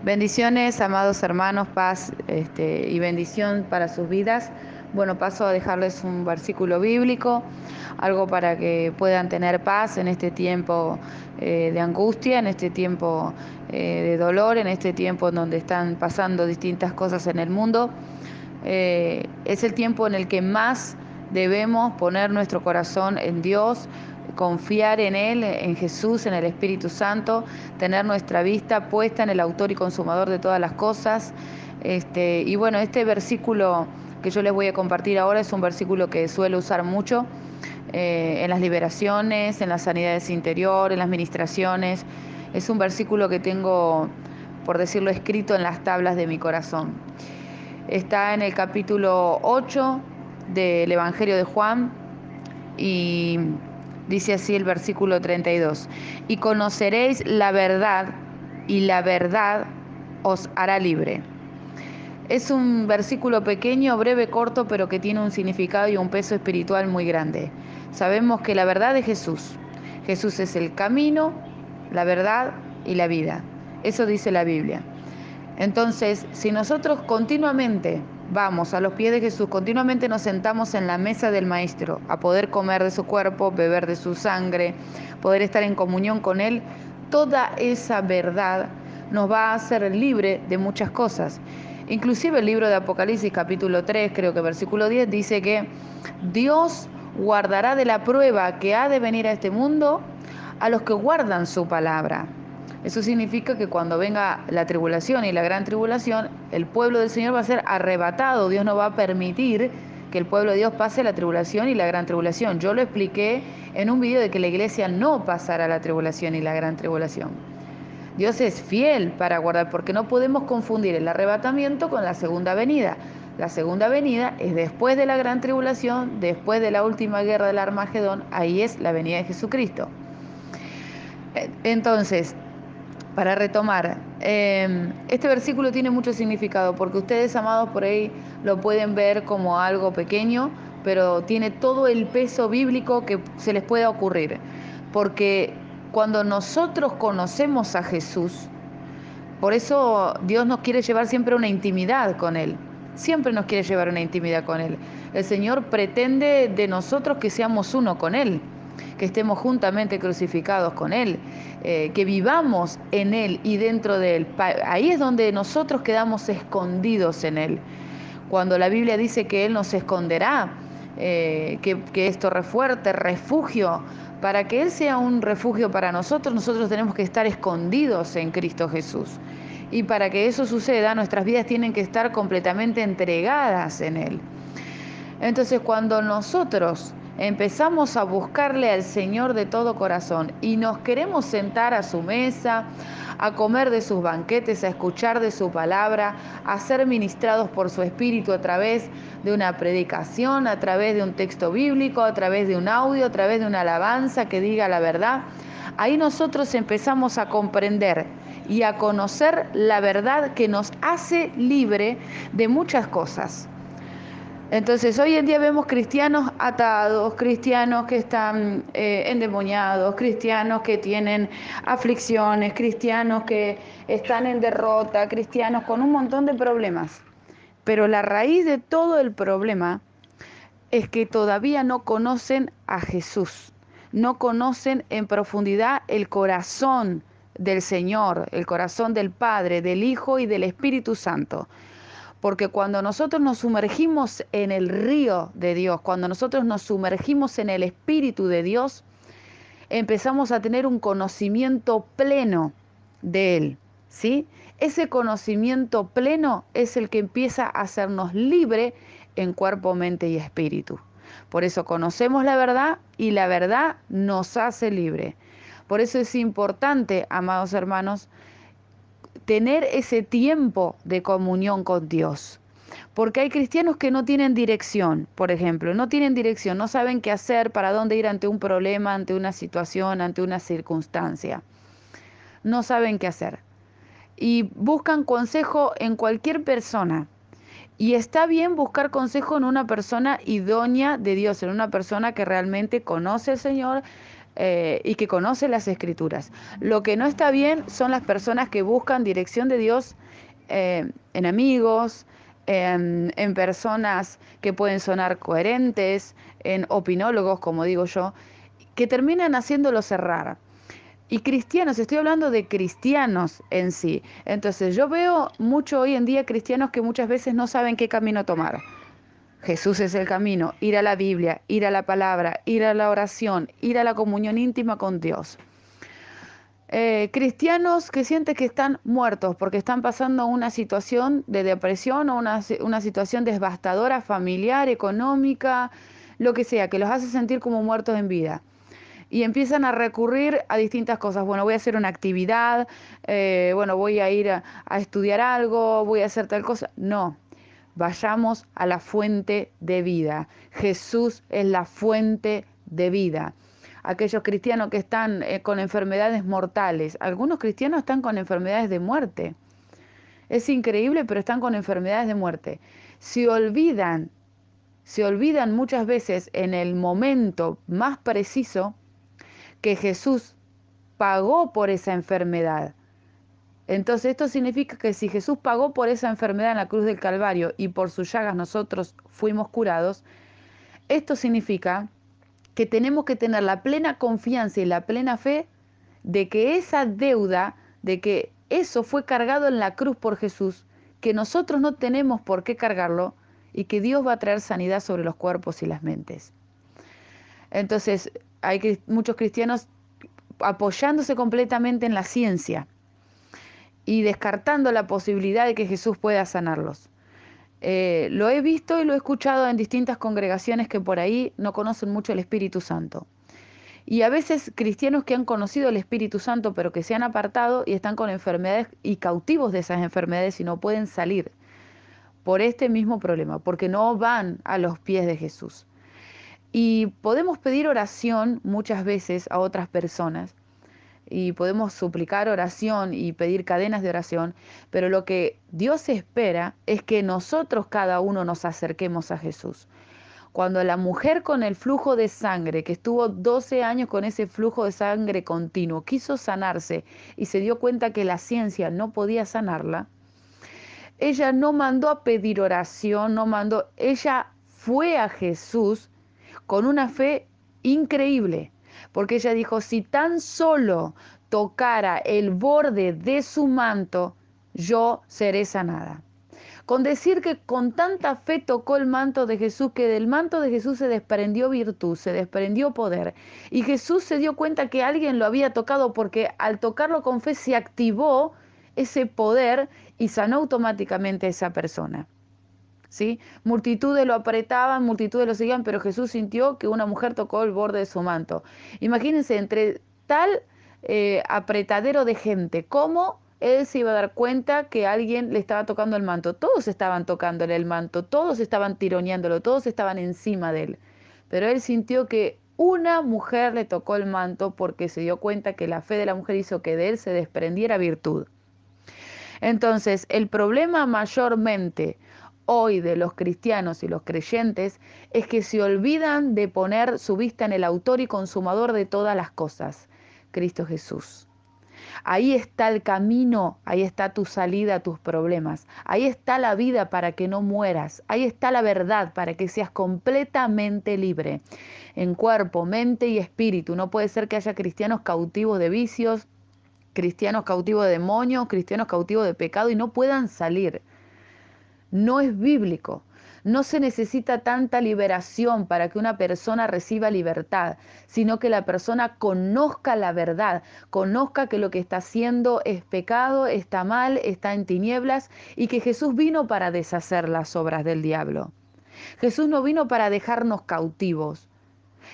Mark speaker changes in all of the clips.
Speaker 1: Bendiciones, amados hermanos, paz y bendición para sus vidas. Bueno, paso a dejarles un versículo bíblico, algo para que puedan tener paz en este tiempo de angustia, en este tiempo de dolor, en este tiempo en donde están pasando distintas cosas en el mundo. Es el tiempo en el que más debemos poner nuestro corazón en Dios, confiar en Él, en Jesús, en el Espíritu Santo, tener nuestra vista puesta en el autor y consumador de todas las cosas. Y bueno, este versículo que yo les voy a compartir ahora es un versículo que suelo usar mucho en las liberaciones, en las sanidades interior, en las ministraciones. Es un versículo que tengo, por decirlo, escrito en las tablas de mi corazón. Está en el capítulo 8 del Evangelio de Juan y dice así el versículo 32. Y conoceréis la verdad y la verdad os hará libre. Es un versículo pequeño, breve, corto, pero que tiene un significado y un peso espiritual muy grande. Sabemos que la verdad es Jesús. Jesús es el camino, la verdad y la vida. Eso dice la Biblia. Entonces, si nosotros continuamente vamos a los pies de Jesús, continuamente nos sentamos en la mesa del Maestro a poder comer de su cuerpo, beber de su sangre, poder estar en comunión con Él, toda esa verdad nos va a hacer libre de muchas cosas. Inclusive el libro de Apocalipsis capítulo 3, creo que versículo 10, dice que Dios guardará de la prueba que ha de venir a este mundo a los que guardan su palabra. Eso significa que cuando venga la tribulación y la gran tribulación, el pueblo del Señor va a ser arrebatado. Dios no va a permitir que el pueblo de Dios pase la tribulación y la gran tribulación. Yo lo expliqué en un video de que la iglesia no pasará la tribulación y la gran tribulación. Dios es fiel para guardar, porque no podemos confundir el arrebatamiento con la segunda venida. La segunda venida es después de la gran tribulación, después de la última guerra del Armagedón, ahí es la venida de Jesucristo. Entonces, para retomar, este versículo tiene mucho significado porque ustedes, amados, por ahí lo pueden ver como algo pequeño, pero tiene todo el peso bíblico que se les pueda ocurrir. Porque cuando nosotros conocemos a Jesús, por eso Dios nos quiere llevar siempre a una intimidad con Él. Siempre nos quiere llevar a una intimidad con Él. El Señor pretende de nosotros que seamos uno con Él, que estemos juntamente crucificados con Él, que vivamos en Él y dentro de Él. Ahí es donde nosotros quedamos escondidos en Él. Cuando la Biblia dice que Él nos esconderá, que es torre fuerte, refugio, para que Él sea un refugio para nosotros, nosotros tenemos que estar escondidos en Cristo Jesús. Y para que eso suceda, nuestras vidas tienen que estar completamente entregadas en Él. Entonces, cuando nosotros empezamos a buscarle al Señor de todo corazón y nos queremos sentar a su mesa, a comer de sus banquetes, a escuchar de su palabra, a ser ministrados por su Espíritu a través de una predicación, a través de un texto bíblico, a través de un audio, a través de una alabanza que diga la verdad, ahí nosotros empezamos a comprender y a conocer la verdad que nos hace libre de muchas cosas. Entonces, hoy en día vemos cristianos atados, cristianos que están endemoniados, cristianos que tienen aflicciones, cristianos que están en derrota, cristianos con un montón de problemas. Pero la raíz de todo el problema es que todavía no conocen a Jesús, no conocen en profundidad el corazón del Señor, el corazón del Padre, del Hijo y del Espíritu Santo. Porque cuando nosotros nos sumergimos en el río de Dios, cuando nosotros nos sumergimos en el Espíritu de Dios, empezamos a tener un conocimiento pleno de Él, ¿sí? Ese conocimiento pleno es el que empieza a hacernos libre en cuerpo, mente y espíritu. Por eso conocemos la verdad y la verdad nos hace libre. Por eso es importante, amados hermanos, tener ese tiempo de comunión con Dios. Porque hay cristianos que no tienen dirección, por ejemplo, no tienen dirección, no saben qué hacer, para dónde ir ante un problema, ante una situación, ante una circunstancia. No saben qué hacer. Y buscan consejo en cualquier persona. Y está bien buscar consejo en una persona idónea de Dios, en una persona que realmente conoce al Señor, y que conoce las Escrituras. Lo que no está bien son las personas que buscan dirección de Dios en amigos, en personas que pueden sonar coherentes, en opinólogos, como digo yo, que terminan haciéndolos errar. Y cristianos, estoy hablando de cristianos en sí. Entonces yo veo mucho hoy en día cristianos que muchas veces no saben qué camino tomar. Jesús es el camino, ir a la Biblia, ir a la palabra, ir a la oración, ir a la comunión íntima con Dios. Cristianos que sienten que están muertos porque están pasando una situación de depresión o una situación devastadora, familiar, económica, lo que sea, que los hace sentir como muertos en vida. Y empiezan a recurrir a distintas cosas. Bueno, voy a hacer una actividad, bueno, voy a ir a estudiar algo, voy a hacer tal cosa. No, vayamos a la fuente de vida. Jesús es la fuente de vida. Aquellos cristianos que están con enfermedades mortales, algunos cristianos están con enfermedades de muerte. Es increíble, pero están con enfermedades de muerte. Se olvidan muchas veces en el momento más preciso que Jesús pagó por esa enfermedad. Entonces esto significa que si Jesús pagó por esa enfermedad en la cruz del Calvario y por sus llagas nosotros fuimos curados, esto significa que tenemos que tener la plena confianza y la plena fe de que esa deuda, de que eso fue cargado en la cruz por Jesús, que nosotros no tenemos por qué cargarlo y que Dios va a traer sanidad sobre los cuerpos y las mentes. Entonces hay muchos cristianos apoyándose completamente en la ciencia y descartando la posibilidad de que Jesús pueda sanarlos. Lo he visto y lo he escuchado en distintas congregaciones que por ahí no conocen mucho el Espíritu Santo. Y a veces cristianos que han conocido el Espíritu Santo pero que se han apartado y están con enfermedades y cautivos de esas enfermedades y no pueden salir por este mismo problema, porque no van a los pies de Jesús. Y podemos pedir oración muchas veces a otras personas y podemos suplicar oración y pedir cadenas de oración, pero lo que Dios espera es que nosotros cada uno nos acerquemos a Jesús. Cuando la mujer con el flujo de sangre, que estuvo 12 años con ese flujo de sangre continuo, quiso sanarse y se dio cuenta que la ciencia no podía sanarla, ella no mandó a pedir oración, ella fue a Jesús con una fe increíble, porque ella dijo, si tan solo tocara el borde de su manto, yo seré sanada. Con decir que con tanta fe tocó el manto de Jesús, que del manto de Jesús se desprendió virtud, se desprendió poder. Y Jesús se dio cuenta que alguien lo había tocado porque al tocarlo con fe se activó ese poder y sanó automáticamente a esa persona. ¿Sí? Multitudes lo apretaban, multitudes lo seguían, pero Jesús sintió que una mujer tocó el borde de su manto. Imagínense, entre tal apretadero de gente, ¿cómo él se iba a dar cuenta que alguien le estaba tocando el manto? Todos estaban tocándole el manto, todos estaban tironeándolo, todos estaban encima de él. Pero él sintió que una mujer le tocó el manto porque se dio cuenta que la fe de la mujer hizo que de él se desprendiera virtud. Entonces, el problema mayormente hoy de los cristianos y los creyentes es que se olvidan de poner su vista en el autor y consumador de todas las cosas, Cristo Jesús. Ahí está el camino, ahí está tu salida a tus problemas, ahí está la vida para que no mueras, ahí está la verdad para que seas completamente libre en cuerpo, mente y espíritu. No puede ser que haya cristianos cautivos de vicios, cristianos cautivos de demonios, cristianos cautivos de pecado y no puedan salir. No es bíblico. No se necesita tanta liberación para que una persona reciba libertad, sino que la persona conozca la verdad, conozca que lo que está haciendo es pecado, está mal, está en tinieblas y que Jesús vino para deshacer las obras del diablo. Jesús no vino para dejarnos cautivos.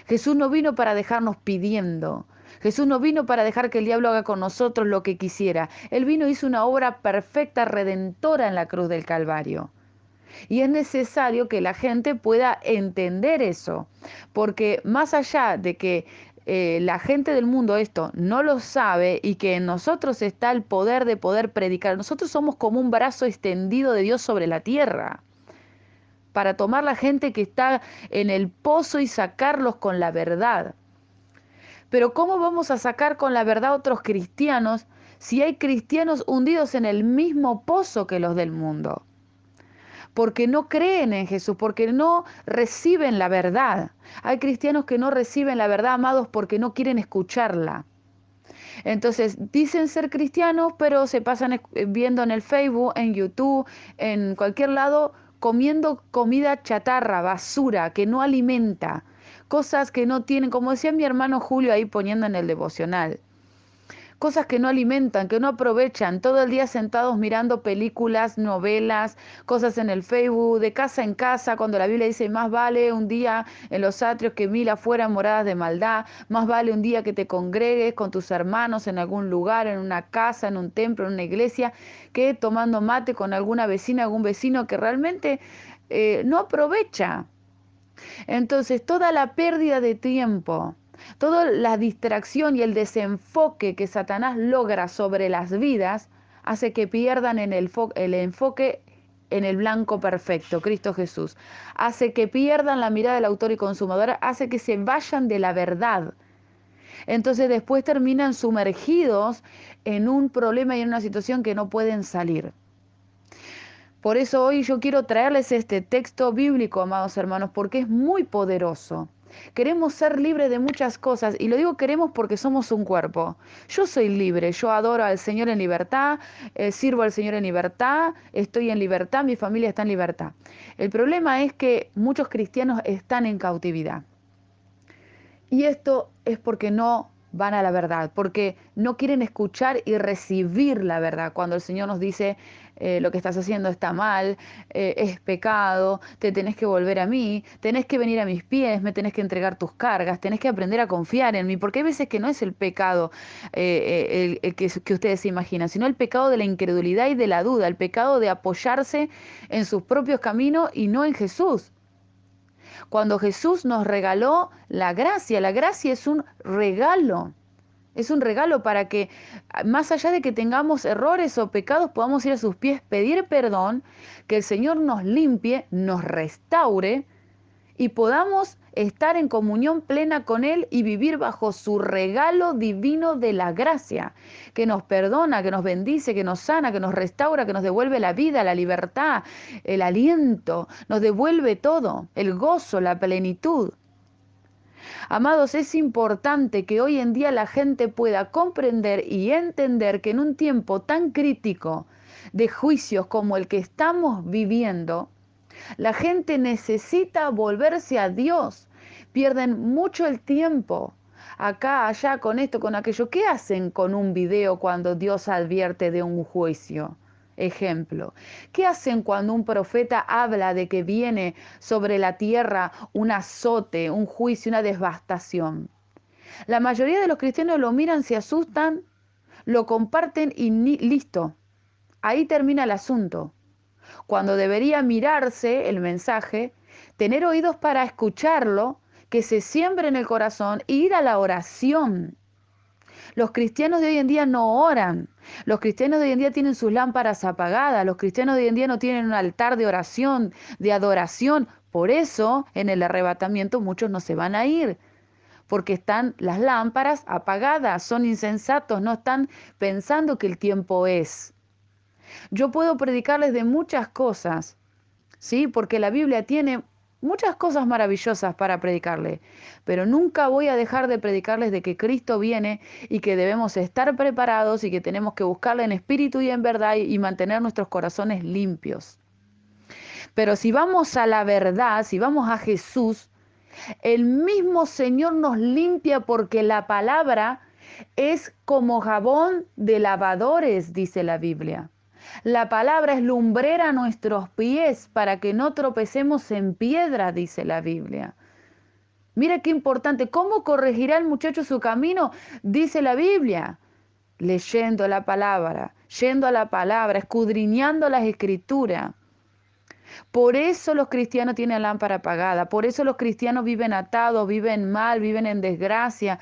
Speaker 1: Jesús no vino para dejarnos pidiendo. Jesús no vino para dejar que el diablo haga con nosotros lo que quisiera. Él vino y hizo una obra perfecta, redentora en la cruz del Calvario. Y es necesario que la gente pueda entender eso, porque más allá de que la gente del mundo esto no lo sabe y que en nosotros está el poder de poder predicar, nosotros somos como un brazo extendido de Dios sobre la tierra para tomar la gente que está en el pozo y sacarlos con la verdad. Pero ¿cómo vamos a sacar con la verdad a otros cristianos si hay cristianos hundidos en el mismo pozo que los del mundo? Porque no creen en Jesús, porque no reciben la verdad. Hay cristianos que no reciben la verdad, amados, porque no quieren escucharla. Entonces, dicen ser cristianos, pero se pasan viendo en el Facebook, en YouTube, en cualquier lado, comiendo comida chatarra, basura, que no alimenta, cosas que no tienen, como decía mi hermano Julio ahí poniendo en el devocional. Cosas que no alimentan, que no aprovechan, todo el día sentados mirando películas, novelas, cosas en el Facebook, de casa en casa, cuando la Biblia dice, más vale un día en los atrios que 1000 afuera moradas de maldad, más vale un día que te congregues con tus hermanos en algún lugar, en una casa, en un templo, en una iglesia, que tomando mate con alguna vecina, algún vecino que realmente no aprovecha. Entonces, toda la pérdida de tiempo, toda la distracción y el desenfoque que Satanás logra sobre las vidas hace que pierdan el enfoque en el blanco perfecto, Cristo Jesús. Hace que pierdan la mirada del autor y consumador, hace que se vayan de la verdad. Entonces después terminan sumergidos en un problema y en una situación que no pueden salir. Por eso hoy yo quiero traerles este texto bíblico, amados hermanos, porque es muy poderoso. Queremos ser libres de muchas cosas y lo digo queremos porque somos un cuerpo. Yo soy libre, yo adoro al Señor en libertad, sirvo al Señor en libertad, estoy en libertad, mi familia está en libertad. El problema es que muchos cristianos están en cautividad. Y esto es porque no van a la verdad, porque no quieren escuchar y recibir la verdad. Cuando el Señor nos dice, lo que estás haciendo está mal, es pecado, te tenés que volver a mí, tenés que venir a mis pies, me tenés que entregar tus cargas, tenés que aprender a confiar en mí, porque hay veces que no es el pecado el que ustedes se imaginan, sino el pecado de la incredulidad y de la duda, el pecado de apoyarse en sus propios caminos y no en Jesús. Cuando Jesús nos regaló la gracia es un regalo para que más allá de que tengamos errores o pecados, podamos ir a sus pies, pedir perdón, que el Señor nos limpie, nos restaure y podamos estar en comunión plena con Él y vivir bajo su regalo divino de la gracia, que nos perdona, que nos bendice, que nos sana, que nos restaura, que nos devuelve la vida, la libertad, el aliento, nos devuelve todo, el gozo, la plenitud. Amados, es importante que hoy en día la gente pueda comprender y entender que en un tiempo tan crítico de juicios como el que estamos viviendo, la gente necesita volverse a Dios. Pierden mucho el tiempo acá, allá, con esto, con aquello. ¿Qué hacen con un video cuando Dios advierte de un juicio? Ejemplo, ¿qué hacen cuando un profeta habla de que viene sobre la tierra un azote, un juicio, una devastación? La mayoría de los cristianos lo miran, se asustan, lo comparten y listo. Ahí termina el asunto. Cuando debería mirarse el mensaje, tener oídos para escucharlo, que se siembre en el corazón e ir a la oración. Los cristianos de hoy en día no oran. Los cristianos de hoy en día tienen sus lámparas apagadas. Los cristianos de hoy en día no tienen un altar de oración, de adoración. Por eso, en el arrebatamiento muchos no se van a ir, porque están las lámparas apagadas, son insensatos, no están pensando que el tiempo es. Yo puedo predicarles de muchas cosas, ¿sí? Porque la Biblia tiene muchas cosas maravillosas para predicarle, pero nunca voy a dejar de predicarles de que Cristo viene y que debemos estar preparados y que tenemos que buscarle en espíritu y en verdad y mantener nuestros corazones limpios. Pero si vamos a la verdad, si vamos a Jesús, el mismo Señor nos limpia porque la palabra es como jabón de lavadores, dice la Biblia. La palabra es lumbrera a nuestros pies para que no tropecemos en piedra, dice la Biblia. Mira qué importante. ¿Cómo corregirá el muchacho su camino? Dice la Biblia. Leyendo la palabra, yendo a la palabra, escudriñando las escrituras. Por eso los cristianos tienen lámpara apagada, por eso los cristianos viven atados, viven mal, viven en desgracia,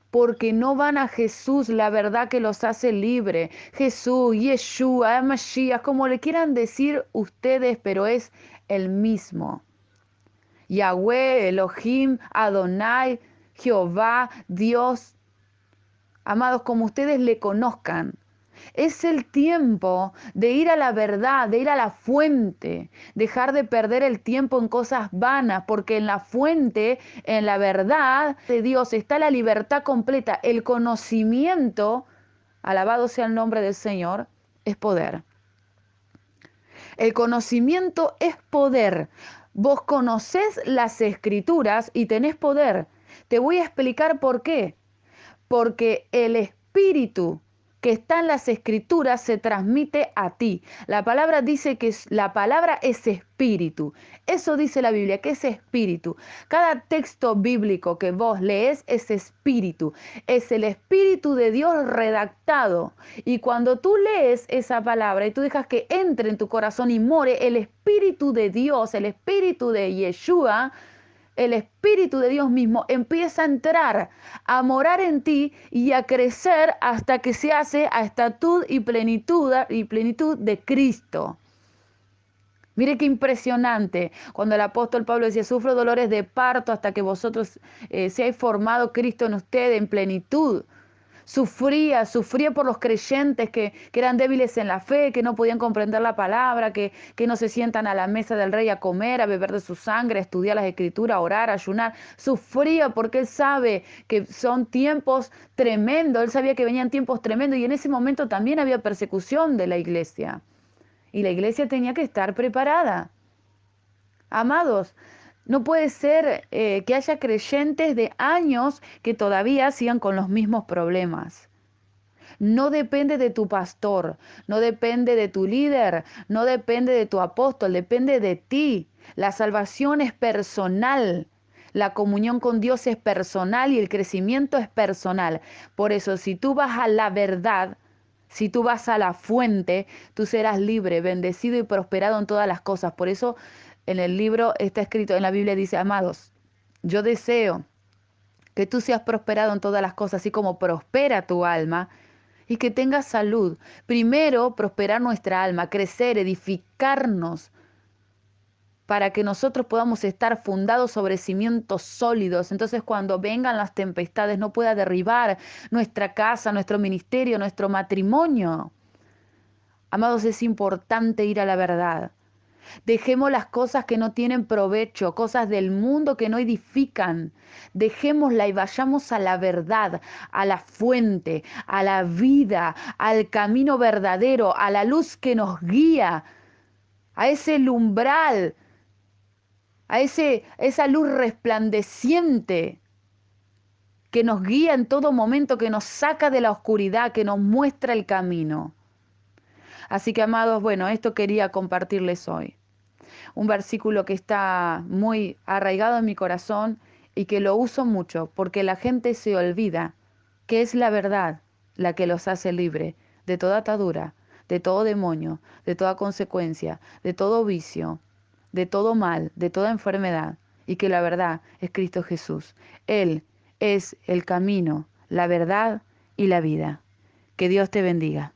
Speaker 1: porque no van a Jesús, la verdad que los hace libre. Jesús, Yeshua, Mashiach, como le quieran decir ustedes, pero es el mismo. Yahweh, Elohim, Adonai, Jehová, Dios, amados, como ustedes le conozcan. Es el tiempo de ir a la verdad, de ir a la fuente, dejar de perder el tiempo en cosas vanas, porque en la fuente, en la verdad de Dios está la libertad completa. El conocimiento, alabado sea el nombre del Señor, es poder. El conocimiento es poder. Vos conocés las escrituras y tenés poder. Te voy a explicar por qué. Porque el espíritu que está en las escrituras se transmite a ti. La palabra dice que la palabra es espíritu. Eso dice la Biblia, que es espíritu. Cada texto bíblico que vos lees es espíritu. Es el espíritu de Dios redactado. Y cuando tú lees esa palabra y tú dejas que entre en tu corazón y more el espíritu de Dios, el espíritu de Yeshua, el Espíritu de Dios mismo empieza a entrar, a morar en ti y a crecer hasta que se hace a estatud y plenitud de Cristo. Mire qué impresionante cuando el apóstol Pablo decía, sufro dolores de parto hasta que vosotros seáis formado Cristo en ustedes en plenitud. Sufría por los creyentes que eran débiles en la fe, que no podían comprender la palabra, que no se sientan a la mesa del rey a comer, a beber de su sangre, a estudiar las escrituras, a orar, a ayunar. Sufría porque él sabe que son tiempos tremendos, él sabía que venían tiempos tremendos y en ese momento también había persecución de la iglesia. Y la iglesia tenía que estar preparada. Amados, no puede ser que haya creyentes de años que todavía sigan con los mismos problemas. No depende de tu pastor, no depende de tu líder, no depende de tu apóstol, depende de ti. La salvación es personal, la comunión con Dios es personal y el crecimiento es personal. Por eso, si tú vas a la verdad, si tú vas a la fuente, tú serás libre, bendecido y prosperado en todas las cosas. Por eso en el libro está escrito, en la Biblia dice, amados, yo deseo que tú seas prosperado en todas las cosas, así como prospera tu alma y que tengas salud. Primero, prosperar nuestra alma, crecer, edificarnos, para que nosotros podamos estar fundados sobre cimientos sólidos. Entonces, cuando vengan las tempestades, no pueda derribar nuestra casa, nuestro ministerio, nuestro matrimonio. Amados, es importante ir a la verdad. Dejemos las cosas que no tienen provecho, cosas del mundo que no edifican. Dejémosla y vayamos a la verdad, a la fuente, a la vida, al camino verdadero, a la luz que nos guía, a ese umbral, a esa luz resplandeciente que nos guía en todo momento, que nos saca de la oscuridad, que nos muestra el camino. Así que, amados, bueno, esto quería compartirles hoy. Un versículo que está muy arraigado en mi corazón y que lo uso mucho porque la gente se olvida que es la verdad la que los hace libre de toda atadura, de todo demonio, de toda consecuencia, de todo vicio, de todo mal, de toda enfermedad, y que la verdad es Cristo Jesús. Él es el camino, la verdad y la vida. Que Dios te bendiga.